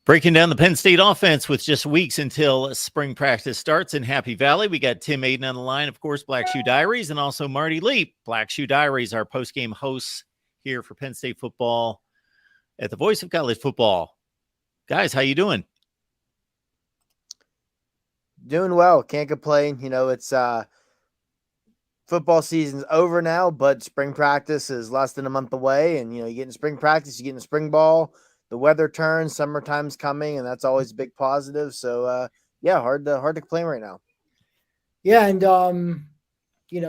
Breaking down the Penn State offense with just weeks until spring practice starts in Happy Valley. We got Tim Aiden on the line, of course, Black Shoe Diaries, and also Marty Leap, Black Shoe Diaries, our post-game hosts here for Penn State football at the Voice of College Football. Guys, how you doing? Doing well. Can't complain. It's football season's over now, but spring practice is less than a month away. And, you get in spring practice, you get in spring ball, the weather turns, summertime's coming, and that's always a big positive. So, yeah, hard to complain right now. Yeah, and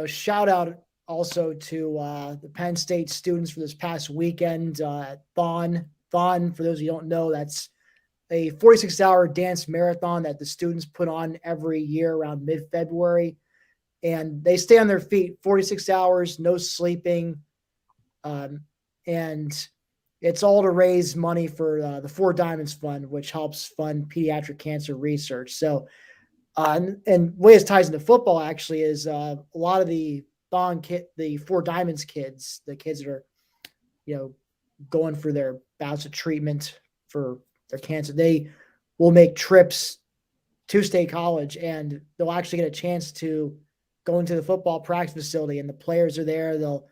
shout out also to the Penn State students for this past weekend at Thon. Thon, for those of you who don't know, that's a 46-hour dance marathon that the students put on every year around mid-February. And they stay on their feet 46 hours, no sleeping. And it's all to raise money for the Four Diamonds Fund, which helps fund pediatric cancer research. So, and the way it ties into football actually is a lot of the Four Diamonds kids, the kids that are, going for their bouts of treatment for their cancer, they will make trips to State College, and they'll actually get a chance to go into the football practice facility, and the players are there. They'll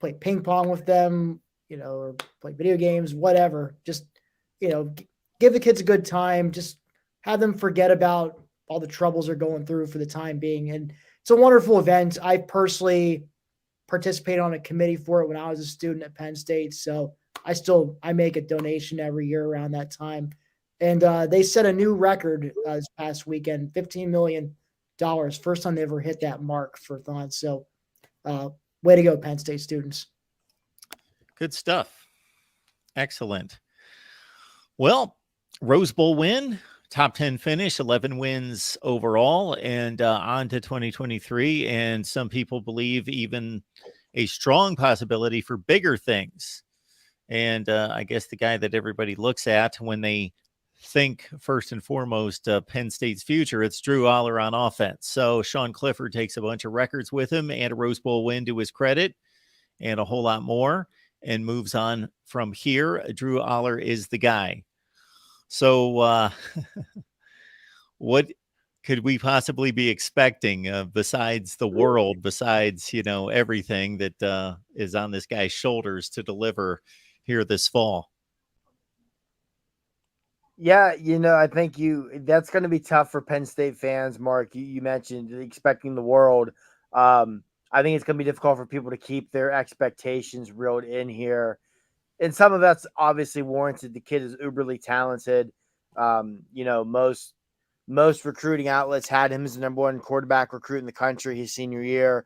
play ping pong with them, or play video games, whatever. Just, give the kids a good time. Just have them forget about all the troubles they're going through for the time being. And it's a wonderful event. I personally participated on a committee for it when I was a student at Penn State. So I make a donation every year around that time. And they set a new record this past weekend, $15 million. First time they ever hit that mark for Thon. So way to go, Penn State students. Good stuff. Excellent. Well, Rose Bowl win, top 10 finish, 11 wins overall, and on to 2023. And some people believe even a strong possibility for bigger things. And I guess the guy that everybody looks at when they think first and foremost Penn State's future, it's Drew Allar on offense. So Sean Clifford takes a bunch of records with him and a Rose Bowl win to his credit and a whole lot more, and moves on from here. Drew Allar is the guy. So what could we possibly be expecting besides the world, besides, everything that is on this guy's shoulders to deliver here this fall? Yeah, I think that's going to be tough for Penn State fans, Mark. You mentioned expecting the world. I think it's going to be difficult for people to keep their expectations reeled in here. And some of that's obviously warranted. The kid is uberly talented. Most recruiting outlets had him as the number one quarterback recruit in the country his senior year.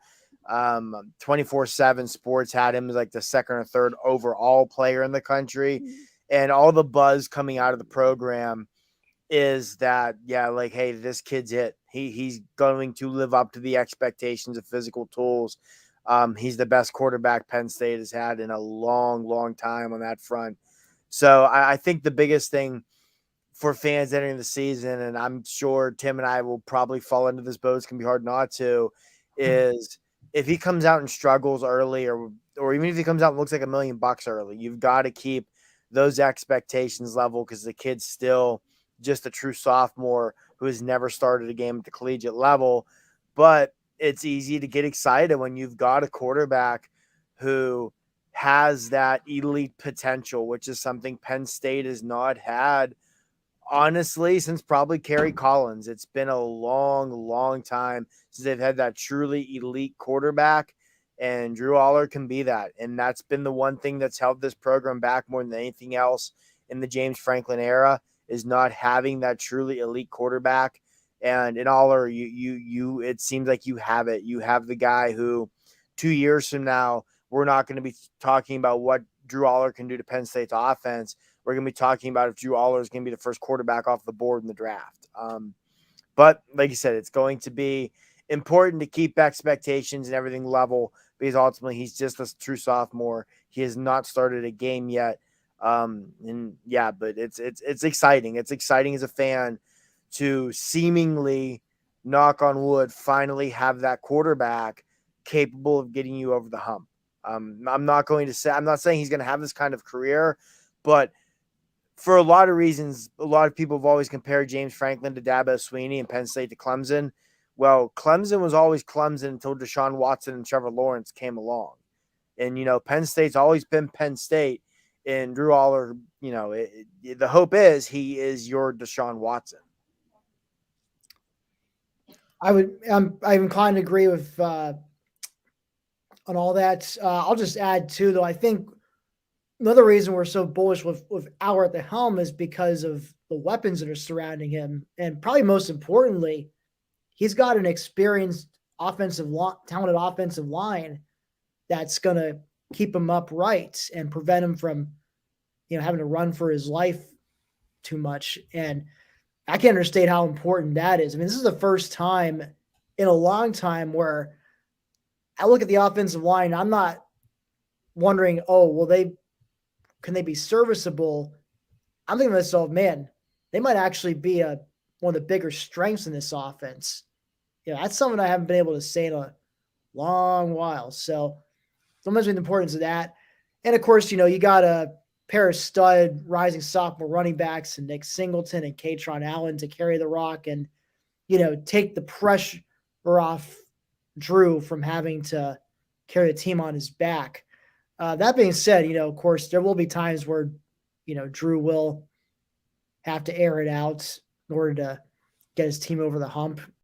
24/7 Sports had him as like the second or third overall player in the country. And all the buzz coming out of the program is that, hey, this kid's it. He's going to live up to the expectations of physical tools. He's the best quarterback Penn State has had in a long, long time on that front. So I think the biggest thing for fans entering the season, and I'm sure Tim and I will probably fall into this boat, it's going to be hard not to, is if he comes out and struggles early, or even if he comes out and looks like $1 million early, you've got to keep those expectations level, because the kid's still just a true sophomore who has never started a game at the collegiate level. But it's easy to get excited when you've got a quarterback who has that elite potential, which is something Penn State has not had, honestly, since probably Kerry Collins. It's been a long, long time since they've had that truly elite quarterback. And Drew Allar can be that. And that's been the one thing that's held this program back more than anything else in the James Franklin era, is not having that truly elite quarterback. And in Allar, you it seems like you have it. You have the guy who 2 years from now, we're not going to be talking about what Drew Allar can do to Penn State's offense. We're going to be talking about if Drew Allar is going to be the first quarterback off the board in the draft. But like you said, it's going to be important to keep expectations and everything level, because ultimately he's just a true sophomore. He has not started a game yet. But it's exciting. It's exciting as a fan to seemingly, knock on wood, finally have that quarterback capable of getting you over the hump. I'm not saying he's going to have this kind of career, but for a lot of reasons, a lot of people have always compared James Franklin to Dabo Swinney and Penn State to Clemson. Well, Clemson was always Clemson until Deshaun Watson and Trevor Lawrence came along. And, Penn State's always been Penn State. And Drew Allar, the hope is he is your Deshaun Watson. I'm inclined to agree with on all that. I'll just add too, though. I think another reason we're so bullish with Allar at the helm is because of the weapons that are surrounding him, and probably most importantly, he's got an experienced talented offensive line that's going to keep him upright and prevent him from, having to run for his life too much. And I can't understate how important that is. I mean, this is the first time in a long time where I look at the offensive line. I'm not wondering, can they be serviceable? I'm thinking to myself, man, they might actually be one of the bigger strengths in this offense. That's something I haven't been able to say in a long while. So don't mention the importance of that. And of course, you got a pair of stud rising sophomore running backs and Nick Singleton and Katron Allen to carry the rock and, take the pressure off Drew from having to carry the team on his back. That being said, of course, there will be times where, Drew will have to air it out in order to get his team over the hump.